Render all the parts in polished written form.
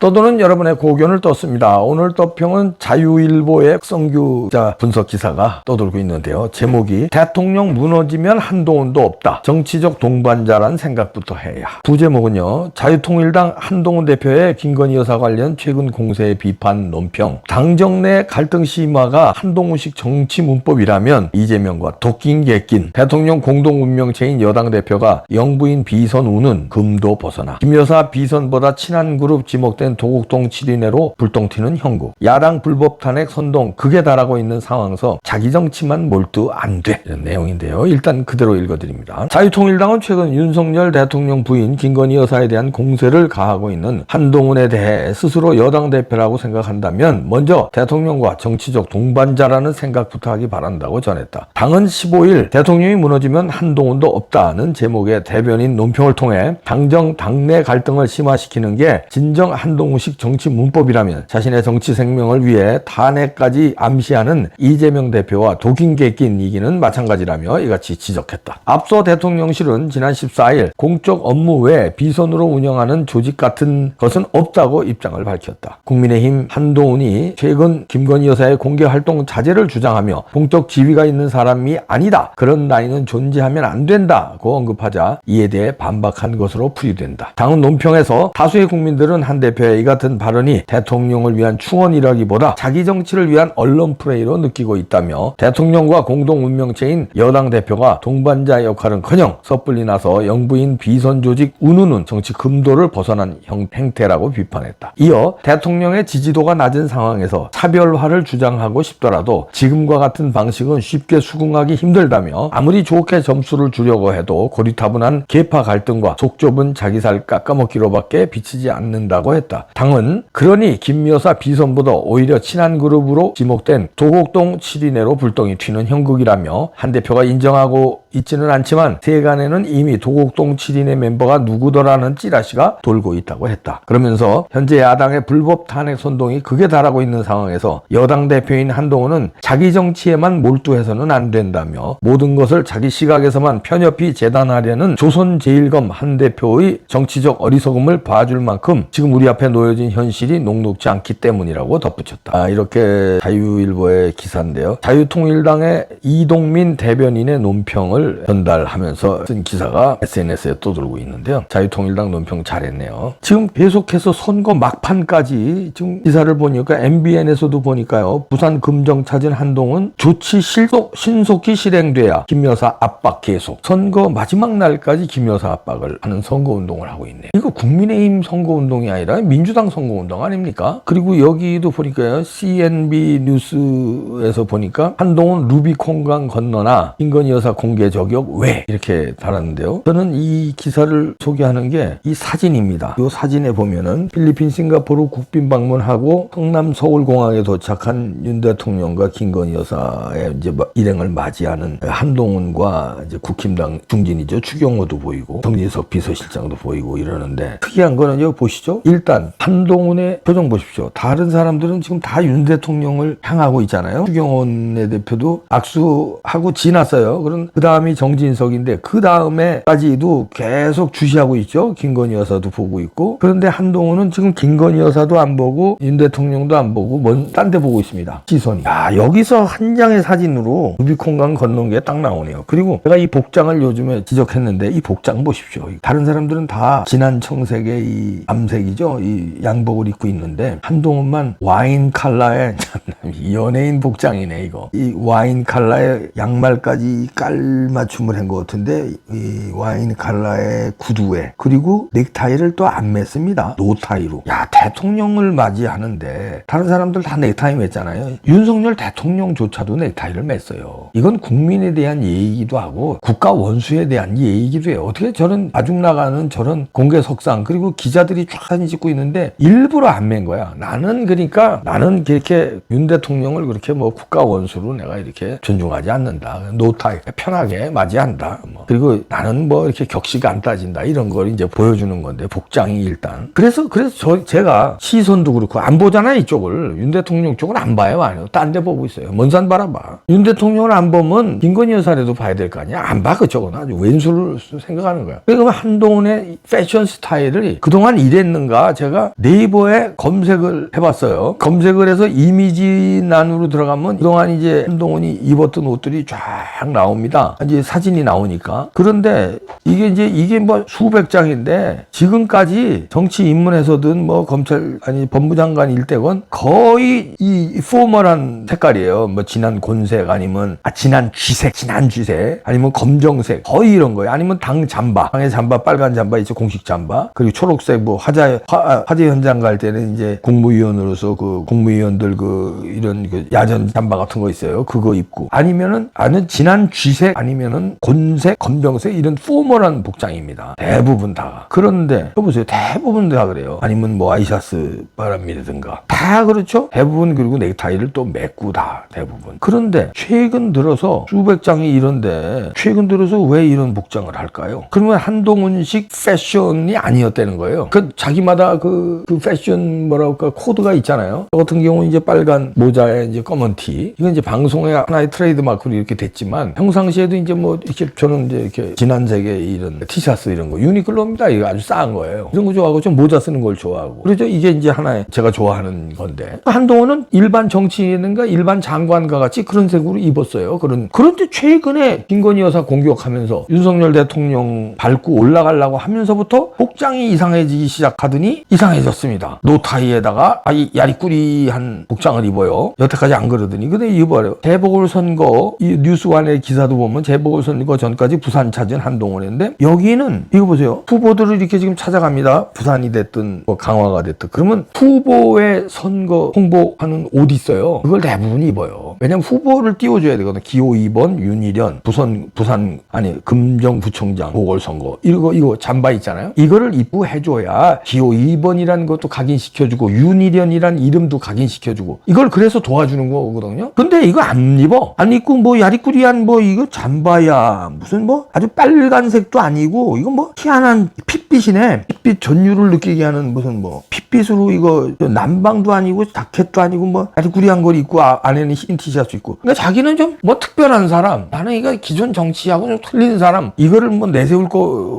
떠도는 여러분의 고견을 떴습니다. 오늘 떠평은 자유일보의 성규자 분석 기사가 떠돌고 있는데요. 제목이 대통령 무너지면 한동훈도 없다. 정치적 동반자란 생각부터 해야. 부제목은요. 자유통일당 한동훈 대표의 김건희 여사 관련 최근 공세의 비판 논평. 당정 내 갈등 심화가 한동훈식 정치 문법이라면 이재명과 도낀 개낀 대통령 공동 운명체인 여당 대표가 영부인 비선 우는 금도 벗어나 김 여사 비선보다 친한 그룹 지목된 도곡동 7인회로 불똥 튀는 형국. 야당 불법 탄핵 선동 극에 달하고 있는 상황에서 자기 정치만 몰두 안 돼. 이런 내용인데요. 일단 그대로 읽어드립니다. 자유통일당은 최근 윤석열 대통령 부인 김건희 여사에 대한 공세를 가하고 있는 한동훈에 대해 스스로 여당 대표라고 생각한다면 먼저 대통령과 정치적 동반자라는 생각부터 하기 바란다고 전했다. 당은 15일 대통령이 무너지면 한동훈도 없다는 제목의 대변인 논평을 통해 당내 갈등을 심화시키는 게 진정 한동훈식 정치 문법이라면 자신의 정치 생명을 위해 탄핵까지 암시하는 이재명 대표와 독인 객긴 이기는 마찬가지라며 이같이 지적했다. 앞서 대통령실은 지난 14일 공적 업무 외 비선으로 운영하는 조직 같은 것은 없다고 입장을 밝혔다. 국민의힘 한동훈이 최근 김건희 여사의 공개 활동 자제를 주장하며 공적 지위가 있는 사람이 아니다. 그런 나이는 존재하면 안 된다고 언급하자 이에 대해 반박한 것으로 풀이된다. 당은 논평에서 다수의 국민들은 한 대표의 이 같은 발언이 대통령을 위한 충언이라기보다 자기 정치를 위한 언론 플레이로 느끼고 있다며 대통령과 공동 운명체인 여당 대표가 동반자 역할은커녕 섣불리 나서 영부인 비선 조직 운우는 정치 금도를 벗어난 행태라고 비판했다. 이어 대통령의 지지도가 낮은 상황에서 차별화를 주장하고 싶더라도 지금과 같은 방식은 쉽게 수긍하기 힘들다며 아무리 좋게 점수를 주려고 해도 고리타분한 계파 갈등과 속 좁은 자기살 깎아먹기로밖에 비치지 않는다고 했다. 당은 그러니 김 여사 비선보다 오히려 친한 그룹으로 지목된 도곡동 7인회로 불똥이 튀는 형국이라며 한 대표가 인정하고 있지는 않지만 세간에는 이미 도곡동 7인회 멤버가 누구더라는 찌라시가 돌고 있다고 했다. 그러면서 현재 야당의 불법 탄핵 선동이 극에 달하고 있는 상황에서 여당 대표인 한동훈은 자기 정치에만 몰두해서는 안 된다며 모든 것을 자기 시각에서만 편협히 재단하려는 조선제일검 한 대표의 정치적 어리석음을 봐줄 만큼 지금 우리 앞에 놓여진 현실이 녹록지 않기 때문이라고 덧붙였다. 이렇게 자유일보의 기사인데요. 자유통일당의 이동민 대변인의 논평을 전달하면서 쓴 기사가 SNS에 떠돌고 있는데요. 자유통일당 논평 잘했네요. 지금 계속해서 선거 막판까지 지금 기사를 보니까 MBN에서도 보니까요. 부산 금정 찾은 한동훈 조치 신속히 실행돼야 김 여사 압박 계속. 선거 마지막 날까지 김 여사 압박을 하는 선거운동을 하고 있네요. 이거 국민의힘 선거운동이 아니라 민주당 선거운동 아닙니까? 그리고 여기도 보니까요. CNB 뉴스에서 보니까 한동훈 루비콘강 건너나 김건희 여사 공개 저격 왜? 이렇게 달았는데요. 저는 이 기사를 소개하는 게 이 사진입니다. 이 사진에 보면은 필리핀, 싱가포르 국빈 방문하고 성남 서울공항에 도착한 윤 대통령과 김건희 여사의 이제 일행을 맞이하는 한동훈과 이제 국힘당 중진이죠. 추경호도 보이고 정진석 비서실장도 보이고 이러는데 특이한 거는 여기 보시죠. 일단 한동훈의 표정 보십시오. 다른 사람들은 지금 다 윤 대통령을 향하고 있잖아요. 추경호 대표도 악수하고 지났어요. 그럼 그 다음이 정진석인데 그 다음에까지도 계속 주시하고 있죠. 김건희 여사도 보고 있고. 그런데 한동훈은 지금 김건희 여사도 안 보고 윤 대통령도 안 보고 딴 데 보고 있습니다. 시선이. 여기서 한 장의 사진으로 루비콘강 건넌 게 딱 나오네요. 그리고 제가 이 복장을 요즘에 지적했는데 이 복장 보십시오. 다른 사람들은 다 진한 청색의 이 암색이죠. 이 양복을 입고 있는데 한동훈만 와인 컬러의 연예인 복장이네 이거. 이 와인 컬러의 양말까지 깔맞춤을 한 것 같은데 이 와인 컬러의 구두에 그리고 넥타이를 또 안 맸습니다. 노타이로. 대통령을 맞이하는데 다른 사람들 다 넥타이 맸잖아요. 윤석열 대통령조차도 넥타이를 맸어요. 이건 국민에 대한 예의이기도 하고 국가 원수에 대한 예의이기도 해요. 어떻게 저런 마중 나가는 저런 공개석상 그리고 기자들이 쫙 사진 찍고 있는데 일부러 안 맨 거야. 나는 그렇게 윤 대통령을 그렇게 뭐 국가 원수로 내가 이렇게 존중하지 않는다. 노타이 편하게 맞이한다. 뭐. 그리고 나는 뭐 이렇게 격식 안 따진다. 이런 걸 이제 보여주는 건데 복장이 일단. 그래서 제가 시선도 그렇고 안 보잖아요. 이쪽을. 윤 대통령 쪽을 안 봐요. 아니요. 딴 데 보고 있어요. 먼 산 바라봐. 윤 대통령을 안 보면 김건희 여사라도 봐야 될 거 아니야. 안 봐. 그쪽은 아주 왼수를 생각하는 거야. 그러니까 한동훈의 패션 스타일을 그동안 이랬는가 제가 네이버에 검색을 해봤어요. 검색을 해서 이미지란으로 들어가면 그동안 이제 한동훈이 입었던 옷들이 쫙 나옵니다. 이제 사진이 나오니까. 그런데 이게 뭐 수백 장인데 지금까지 정치 입문에서든 뭐 검찰 아니 법무장관 일대건 거의 이 포멀한 색깔이에요. 뭐 진한 곤색 아니면 진한 쥐색 아니면 검정색 거의 이런 거예요. 아니면 당 잠바, 당의 잠바 빨간 잠바 있죠. 공식 잠바. 그리고 초록색 뭐 화재 현장 갈 때는 이제 국무위원으로서 그 국무위원들 이런 야전 잠바 같은 거 있어요. 그거 입고 아니면은 진한 쥐색 아니면은 곤색, 검정색 이런 포멀한 복장입니다. 대부분 다. 그런데 보세요. 대부분 다 그래요. 아니면 뭐 아이샤스 바람이라든가 다 그렇죠. 대부분 그리고 넥타이를 또 맺고 다 대부분. 그런데 최근 들어서 수백 장이 이런데 최근 들어서 왜 이런 복장을 할까요? 그러면 한동훈식 패션이 아니었다는 거예요. 자기마다 그 패션 뭐랄까 코드가 있잖아요. 저 같은 경우 이제 빨간 모자에 이제 검은 티. 이건 이제 방송의 하나의 트레이드 마크로 이렇게 됐지만 평상시에도 이제 뭐 이렇게 저는 이제 이렇게 진한 색의 이런 티셔츠 이런 거 유니클로입니다. 이거 아주 싼 거예요. 이런 거 좋아하고 좀 모자 쓰는 걸 좋아하고. 그렇죠. 이게 이제 하나의 제가 좋아하는 건데 한동훈은 일반 정치인인가 일반 장관과 같이 그런 색으로 입었어요. 그런데 최근에 김건희 여사 공격하면서 윤석열 대통령 밟고 올라가려고 하면서부터 복장이 이상해지기 시작하더니 이상해졌습니다. 노타이에다가 야리꾸리한 복장을 입어요. 여태까지 안 그러더니 근데 입어요. 재보궐선거 이 뉴스완의 기사도 보면 재보궐선거 전까지 부산 찾은 한동훈인데 여기는 이거 보세요. 후보들을 이렇게 지금 찾아갑니다. 부산이 됐든 뭐 강화가 됐든 그러면 후보의 선거 홍보하는 옷 있어요. 그걸 대부분 입어요. 왜냐면 후보를 띄워줘야 되거든. 기호 2번 윤희련 부산 금정부총장 보궐선거 이거 잠바 있잖아요. 이거를 입고 해줘야 기호 2번이라는 것도 각인시켜주고 윤희련이란 이름도 각인시켜주고 이걸 그래서 도와주는 거거든요. 근데 이거 안 입어. 안 입고 뭐 야리꾸리한 뭐 이거 잠바야 무슨 뭐 아주 빨간색도 아니고 이거 뭐 희한한 핏빛이네. 핏빛 전율을 느끼게 하는 무슨 뭐 핏빛으로 이거 남방도 아니고 자켓도 아니고 뭐 야리꾸리한 걸 입고 안에는 흰 티셔츠 입고. 그러니까 자기는 좀 뭐 특별한 사람. 나는 이거 기존 정치하고 좀 틀린 사람. 이거를 뭐 내세울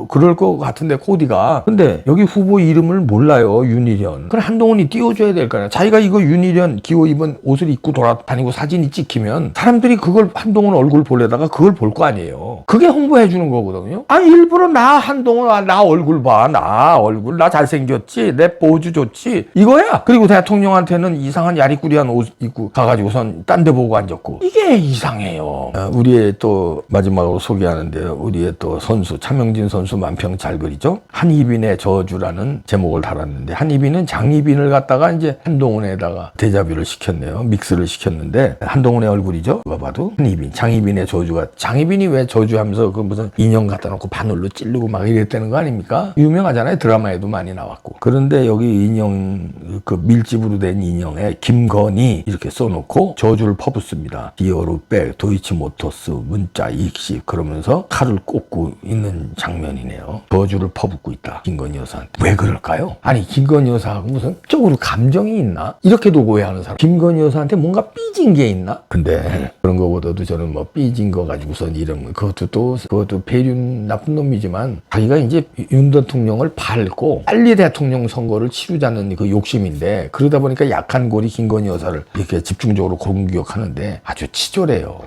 그럴 거 같은데 코디가. 근데 여기 후보 이름을 몰라요. 윤희련. 그럼 한동훈이 띄워줘야 될 거야. 자기가 이거 윤희련 기호 2번 옷을 입고 돌아다니고 사진이 찍히면 사람들이 그걸 한동훈 얼굴 보려다가 그걸 볼 거 아니에요. 그게 홍보해 주는 거거든요. 일부러 한동훈 나 얼굴 봐. 나 잘생겼지. 내 포즈 좋지. 이거야. 그리고 대통령한테는 이상한 야리꾸리한 옷 입고 가가지고선 딴 데 보고 앉았고. 이게 이상해요. 우리의 또 마지막으로 소개하는데요. 우리의 또 선수 차명진 선수 만평 잘 그리죠. 한희빈의 저주라는 제목을 달았는데 한희빈은 장희빈을 갖다가 이제 한동훈에다가 데자뷰를 시켰네요. 믹스를 시켰는데 한동훈의 얼굴이죠. 누가 봐도 한희빈 장희빈의 저주가 장희빈이 왜 저주하면서 그 무슨 인형 갖다 놓고 바늘로 찌르고 막 이랬다는 거 아닙니까? 유명하잖아요. 드라마에도 많이 나왔고. 그런데 여기 인형 그 밀집으로 된 인형에 김건희 이렇게 써놓고 저주를 퍼붓습니다. 디어루백 도이치모터스 문자 익식 그러면서 칼을 꽂고 있는 장면이네요. 저주를 퍼붓고 있다. 김건희 여사한테. 왜 그럴까요? 아니 김건희 여사하고 무슨 쪽으로 감정이 있나? 이렇게도 오해하는 사람. 김건희 여사한테 뭔가 삐진 게 있나? 근데 그런 거보다도 저는 뭐 삐진 거 가지고선 이런 그것도 배륜 나쁜 놈이지만 자기가 이제 윤 대통령을 밟고 빨리 대통령 선거를 치르자는 그 욕심인데 그러다 보니까 약한 고리 김건희 여사를 이렇게 집중적으로 공격하는데 아주 치졸해요.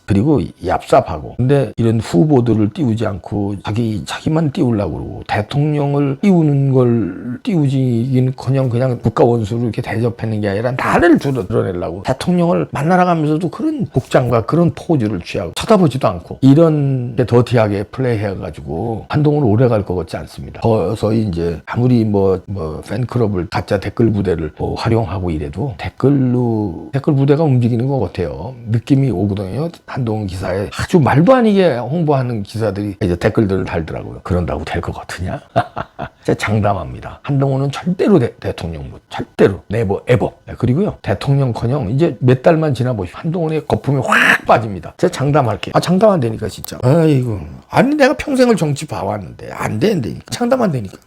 그리고 얍삽하고. 근데 이런 후보들을 띄우지 않고 자기만 띄우려고 그러고 대통령을 띄우는 걸 띄우지기는커녕 그냥 국가 원수로 이렇게 대접하는 게 아니라 나를 드러내려고 대통령을 만나러 가면서도 그런 복장과 그런 포즈를 취하고 쳐다보지도 않고 이런 게 더티하게 플레이해가지고 한동훈 오래 갈 것 같지 않습니다. 서서히 이제 아무리 뭐 팬클럽을 가짜 댓글 부대를 활용하고 이래도 댓글 부대가 움직이는 것 같아요. 느낌이 오거든요. 한동훈 기사에 아주 말도 아니게 홍보하는 기사들이 이제 댓글들을 달더라고요. 그런다고 될 것 같으냐? 제 장담합니다. 한동훈은 절대로 대통령 못, 절대로 네버 에버. 그리고요 대통령커녕 이제 몇 달만 지나 보시면 한동훈의 거품이 확 빠집니다. 제가 장담할게요. 장담 안 되니까 진짜. 아이고, 아니 내가 평생을 정치 봐왔는데 안 된다니까. 장담 안 되니까.